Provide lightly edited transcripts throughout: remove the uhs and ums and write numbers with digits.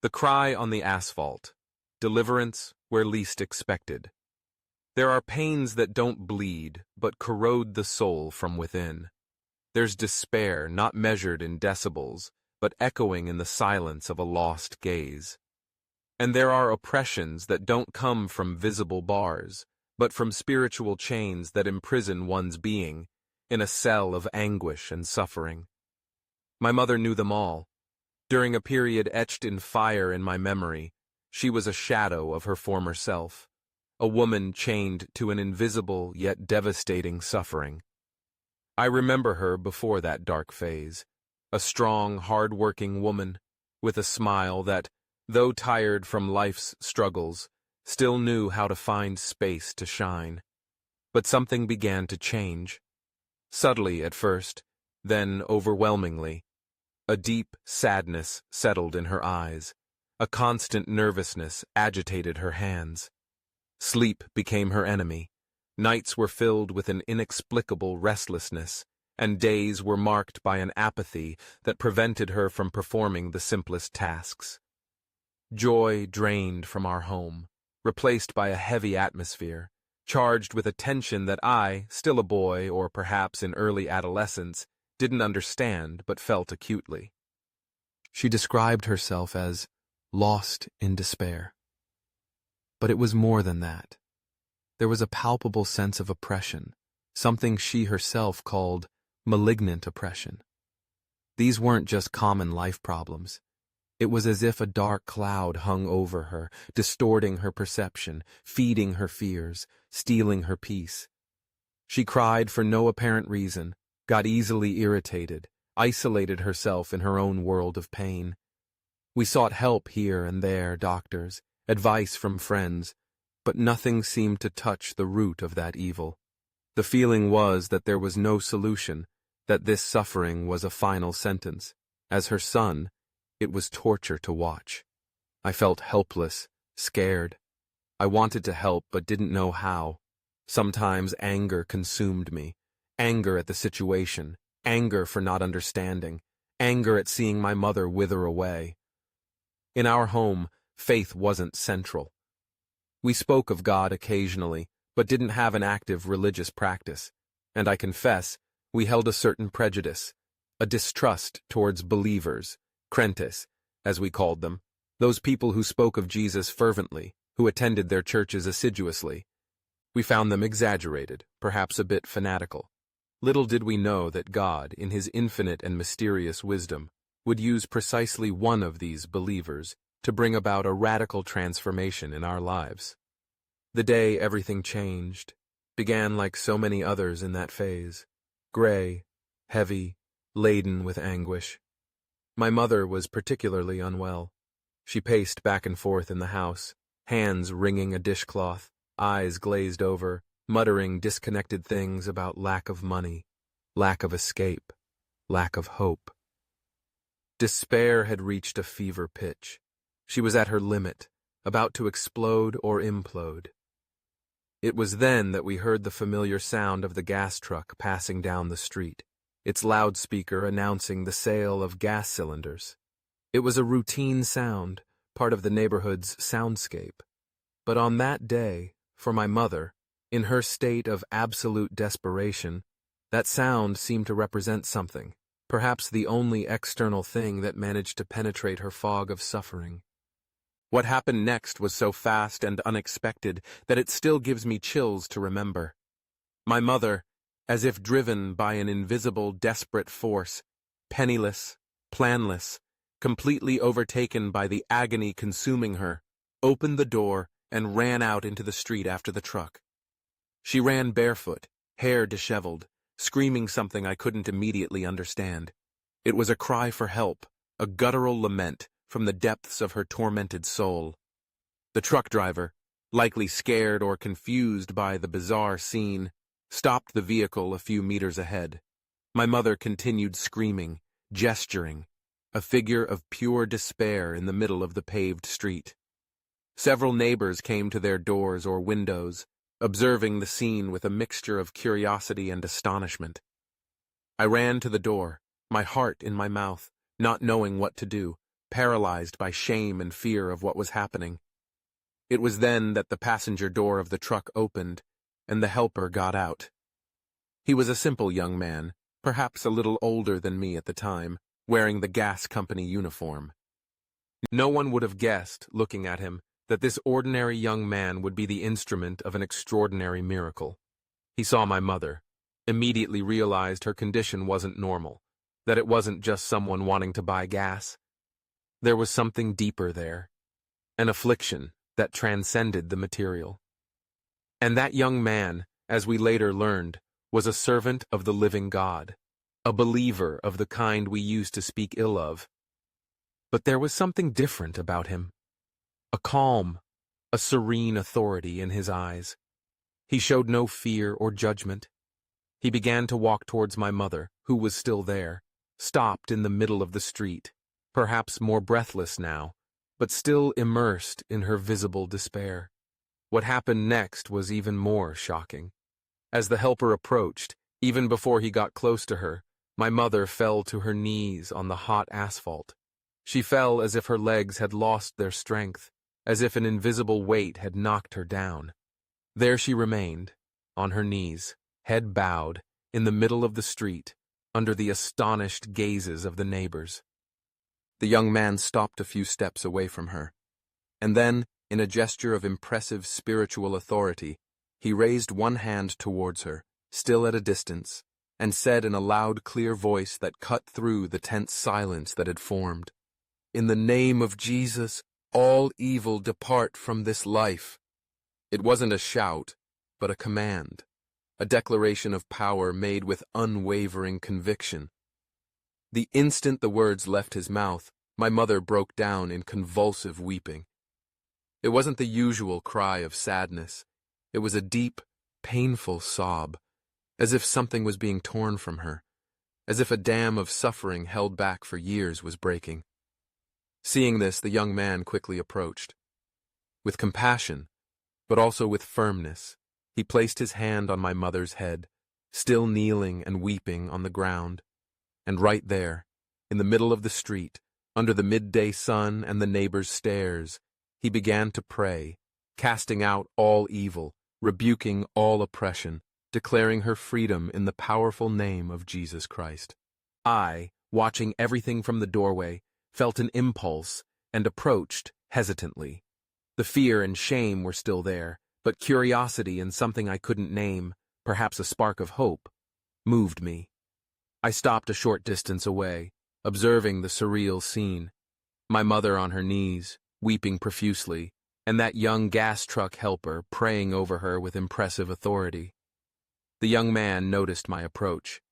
The cry on the asphalt. Deliverance where least expected. There are pains that don't bleed, but corrode the soul from within. There's despair not measured in decibels, but echoing in the silence of a lost gaze. And there are oppressions that don't come from visible bars, but from spiritual chains that imprison one's being in a cell of anguish and suffering. My mother knew them all. During a period etched in fire in my memory, she was a shadow of her former self, a woman chained to an invisible yet devastating suffering. I remember her before that dark phase, a strong, hard-working woman, with a smile that, though tired from life's struggles, still knew how to find space to shine. But something began to change. Subtly at first, then overwhelmingly. A deep sadness settled in her eyes. A constant nervousness agitated her hands. Sleep became her enemy. Nights were filled with an inexplicable restlessness, and days were marked by an apathy that prevented her from performing the simplest tasks. Joy drained from our home, replaced by a heavy atmosphere, charged with a tension that I, still a boy or perhaps in early adolescence, didn't understand but felt acutely. She described herself as lost in despair. But it was more than that. There was a palpable sense of oppression, something she herself called malignant oppression. These weren't just common life problems. It was as if a dark cloud hung over her, distorting her perception, feeding her fears, stealing her peace. She cried for no apparent reason, got easily irritated, isolated herself in her own world of pain. We sought help here and there, doctors, advice from friends, but nothing seemed to touch the root of that evil. The feeling was that there was no solution, that this suffering was a final sentence. As her son, it was torture to watch. I felt helpless, scared. I wanted to help but didn't know how. Sometimes anger consumed me. Anger at the situation, anger for not understanding, anger at seeing my mother wither away. In our home, faith wasn't central. We spoke of God occasionally, but didn't have an active religious practice, and I confess, we held a certain prejudice, a distrust towards believers, crentes, as we called them, those people who spoke of Jesus fervently, who attended their churches assiduously. We found them exaggerated, perhaps a bit fanatical. Little did we know that God, in his infinite and mysterious wisdom, would use precisely one of these believers to bring about a radical transformation in our lives. The day everything changed began like so many others in that phase, gray, heavy, laden with anguish. My mother was particularly unwell. She paced back and forth in the house, hands wringing a dishcloth, eyes glazed over, muttering disconnected things about lack of money, lack of escape, lack of hope. Despair had reached a fever pitch. She was at her limit, about to explode or implode. It was then that we heard the familiar sound of the gas truck passing down the street, its loudspeaker announcing the sale of gas cylinders. It was a routine sound, part of the neighborhood's soundscape. But on that day, for my mother, in her state of absolute desperation, that sound seemed to represent something, perhaps the only external thing that managed to penetrate her fog of suffering. What happened next was so fast and unexpected that it still gives me chills to remember. My mother, as if driven by an invisible, desperate force, penniless, planless, completely overtaken by the agony consuming her, opened the door and ran out into the street after the truck. She ran barefoot, hair disheveled, screaming something I couldn't immediately understand. It was a cry for help, a guttural lament from the depths of her tormented soul. The truck driver, likely scared or confused by the bizarre scene, stopped the vehicle a few meters ahead. My mother continued screaming, gesturing, a figure of pure despair in the middle of the paved street. Several neighbors came to their doors or windows, observing the scene with a mixture of curiosity and astonishment. I ran to the door, my heart in my mouth, not knowing what to do, paralyzed by shame and fear of what was happening. It was then that the passenger door of the truck opened, and the helper got out. He was a simple young man, perhaps a little older than me at the time, wearing the gas company uniform. No one would have guessed, looking at him, that this ordinary young man would be the instrument of an extraordinary miracle. He saw my mother, immediately realized her condition wasn't normal, that it wasn't just someone wanting to buy gas. There was something deeper there, an affliction that transcended the material. And that young man, as we later learned, was a servant of the living God, a believer of the kind we used to speak ill of. But there was something different about him, a calm, a serene authority in his eyes. He showed no fear or judgment. He began to walk towards my mother, who was still there, stopped in the middle of the street, perhaps more breathless now, but still immersed in her visible despair. What happened next was even more shocking. As the helper approached, even before he got close to her, my mother fell to her knees on the hot asphalt. She fell as if her legs had lost their strength, as if an invisible weight had knocked her down. There she remained, on her knees, head bowed, in the middle of the street, under the astonished gazes of the neighbors. The young man stopped a few steps away from her, and then, in a gesture of impressive spiritual authority, he raised one hand towards her, still at a distance, and said in a loud, clear voice that cut through the tense silence that had formed, "In the name of Jesus, all evil depart from this life." It wasn't a shout, but a command, a declaration of power made with unwavering conviction. The instant the words left his mouth, my mother broke down in convulsive weeping. It wasn't the usual cry of sadness. It was a deep, painful sob, as if something was being torn from her, as if a dam of suffering held back for years was breaking. Seeing this, the young man quickly approached. With compassion, but also with firmness, he placed his hand on my mother's head, still kneeling and weeping on the ground. And right there, in the middle of the street, under the midday sun and the neighbors' stares, he began to pray, casting out all evil, rebuking all oppression, declaring her freedom in the powerful name of Jesus Christ. I, watching everything from the doorway, felt an impulse and approached hesitantly. The fear and shame were still there, but curiosity and something I couldn't name, perhaps a spark of hope, moved me. I stopped a short distance away, observing the surreal scene. My mother on her knees, weeping profusely, and that young gas truck helper praying over her with impressive authority. The young man noticed my approach.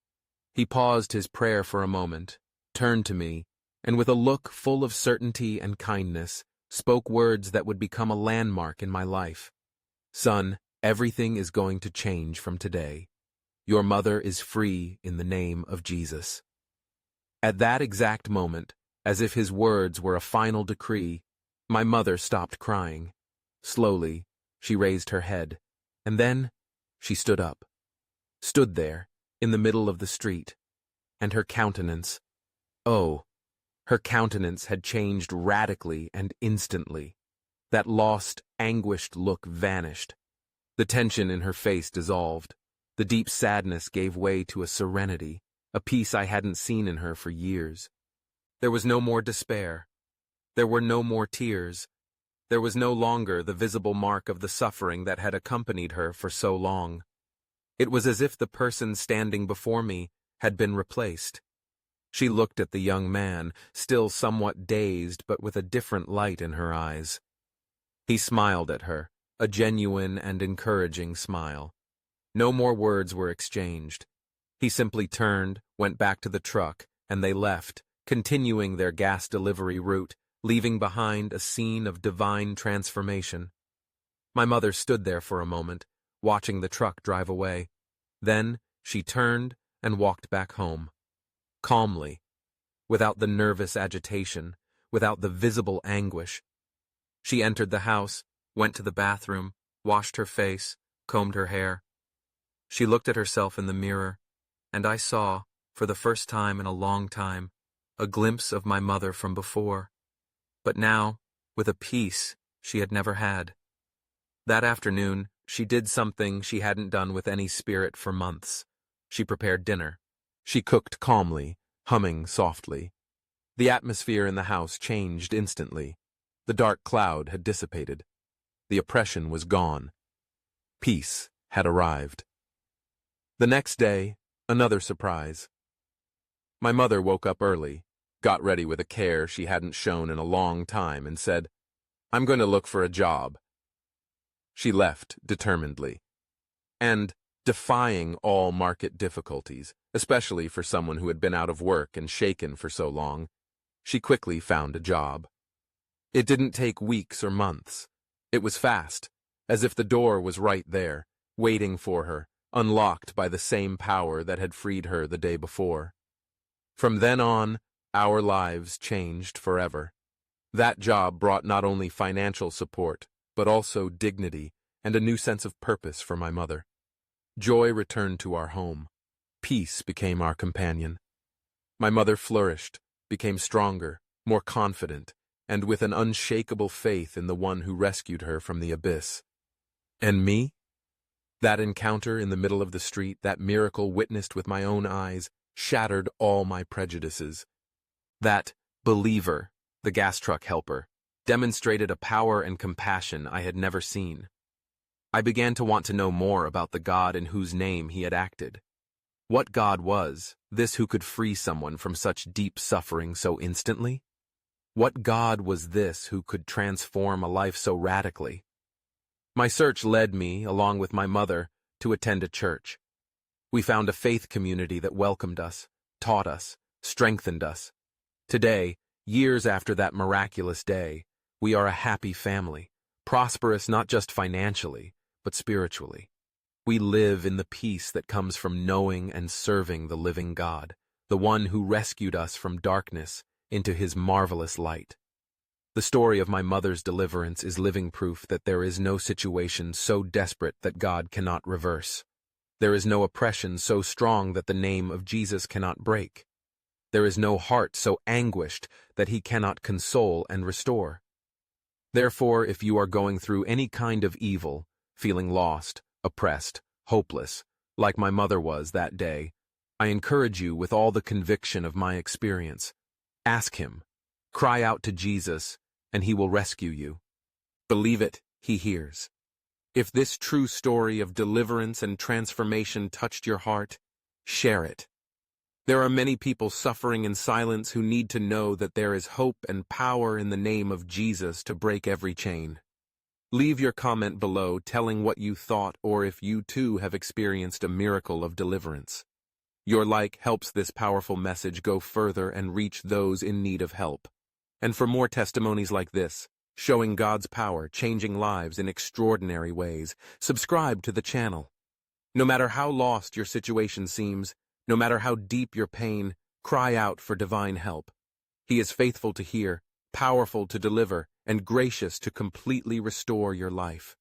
He paused his prayer for a moment, turned to me, and with a look full of certainty and kindness, spoke words that would become a landmark in my life. "Son, everything is going to change from today. Your mother is free in the name of Jesus." At that exact moment, as if his words were a final decree, my mother stopped crying. Slowly, she raised her head, and then she stood up. Stood there, in the middle of the street, and her countenance, oh, her countenance had changed radically and instantly. That lost, anguished look vanished. The tension in her face dissolved. The deep sadness gave way to a serenity, a peace I hadn't seen in her for years. There was no more despair. There were no more tears. There was no longer the visible mark of the suffering that had accompanied her for so long. It was as if the person standing before me had been replaced. She looked at the young man, still somewhat dazed but with a different light in her eyes. He smiled at her, a genuine and encouraging smile. No more words were exchanged. He simply turned, went back to the truck, and they left, continuing their gas delivery route, leaving behind a scene of divine transformation. My mother stood there for a moment, watching the truck drive away. Then she turned and walked back home. Calmly, without the nervous agitation, without the visible anguish. She entered the house, went to the bathroom, washed her face, combed her hair. She looked at herself in the mirror, and I saw, for the first time in a long time, a glimpse of my mother from before, but now, with a peace she had never had. That afternoon, she did something she hadn't done with any spirit for months. She prepared dinner. She cooked calmly, humming softly. The atmosphere in the house changed instantly. The dark cloud had dissipated. The oppression was gone. Peace had arrived. The next day, another surprise. My mother woke up early, got ready with a care she hadn't shown in a long time, and said, "I'm going to look for a job." She left determinedly, and defying all market difficulties, especially for someone who had been out of work and shaken for so long, she quickly found a job. It didn't take weeks or months. It was fast, as if the door was right there, waiting for her, unlocked by the same power that had freed her the day before. From then on, our lives changed forever. That job brought not only financial support, but also dignity and a new sense of purpose for my mother. Joy returned to our home. Peace became our companion. My mother flourished, became stronger, more confident, and with an unshakable faith in the one who rescued her from the abyss. And me? That encounter in the middle of the street, that miracle witnessed with my own eyes, shattered all my prejudices. That believer, the gas truck helper, demonstrated a power and compassion I had never seen. I began to want to know more about the God in whose name he had acted. What God was this who could free someone from such deep suffering so instantly? What God was this who could transform a life so radically? My search led me, along with my mother, to attend a church. We found a faith community that welcomed us, taught us, strengthened us. Today, years after that miraculous day, we are a happy family, prosperous not just financially, but spiritually. We live in the peace that comes from knowing and serving the living God, the one who rescued us from darkness into his marvelous light. The story of my mother's deliverance is living proof that there is no situation so desperate that God cannot reverse. There is no oppression so strong that the name of Jesus cannot break. There is no heart so anguished that he cannot console and restore. Therefore, if you are going through any kind of evil, feeling lost, oppressed, hopeless, like my mother was that day, I encourage you with all the conviction of my experience. Ask him. Cry out to Jesus, and he will rescue you. Believe it, he hears. If this true story of deliverance and transformation touched your heart, share it. There are many people suffering in silence who need to know that there is hope and power in the name of Jesus to break every chain. Leave your comment below telling what you thought or if you too have experienced a miracle of deliverance. Your like helps this powerful message go further and reach those in need of help. And for more testimonies like this, showing God's power, changing lives in extraordinary ways, subscribe to the channel. No matter how lost your situation seems, no matter how deep your pain, cry out for divine help. He is faithful to hear, powerful to deliver, and gracious to completely restore your life.